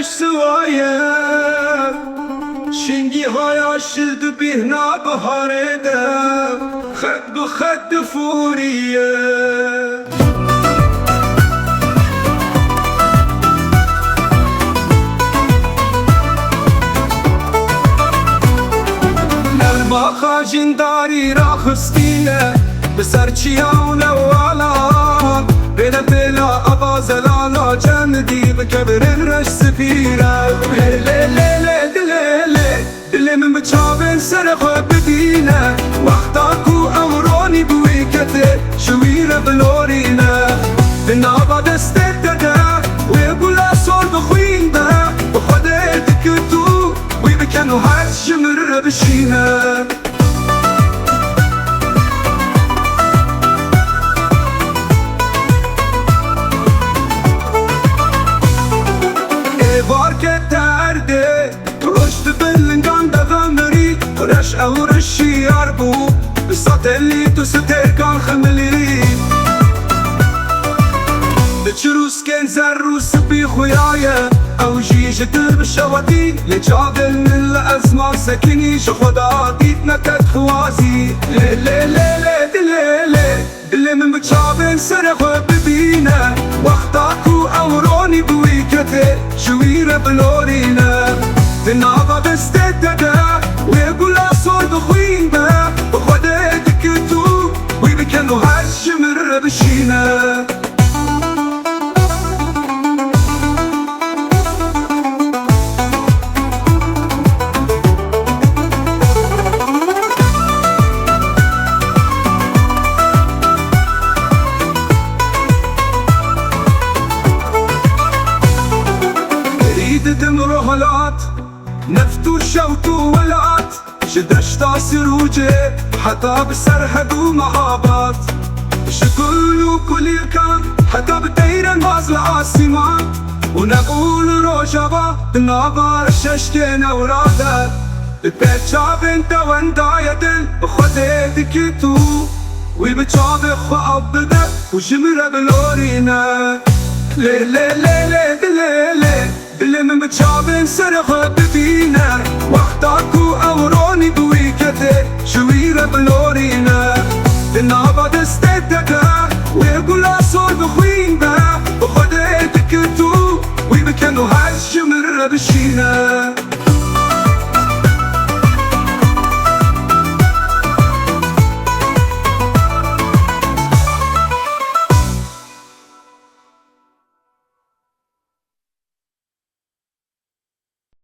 نعيش سوايا شنقي هاي شلد بهنا بهارنا خد بخد فورية نرما خاجن داري راخستينا بسرچيا ونوالا بلا بلا أبا زلالا جندي بكبر الرش سفيرة دلي من بتشابن سرخ بدينا وقتاكو أمروني بويكتي شويرة بلورينا بالنابا دستك دا ويقول أصول بخوين دا وخديتك تو ويبكنو هاي شمر بشينا varke terde Rüştü bellingan da gamri Reş ev reşi yarbu Satelli tu sterkan khmli بتشروس كان زروس بخيايا أو جيجة بشواتي لجادل من الأزمان سكني شخداتي تنكت خوازي دلي من بتشابن سرخ ببينا وقتاكو أوروني بويكتي شويرة بلورينا تنابا بستددا ويقول أصول بخوين با وخديتك تو ويبكنو هالشمر بشينا دمرهلات نفتو شوتو ولات شدشتا سروجي حتى بسرحدو محابات شكلو كل كان حتى بتيرن باز العاصمات ونقول روجبا نابا ششكين ورادات البيتشاف انت واندايتل بخديتك تو ويبتشاف خابدك وجمرة بلورينا لي دلي من بتشابن سرخ بفينا وقتاكو أوروني بويكتي شويرة بلورينا النابا دستددا ويقول أصول بخوين با وخديتك تو ويبكنو هالشمر بشينا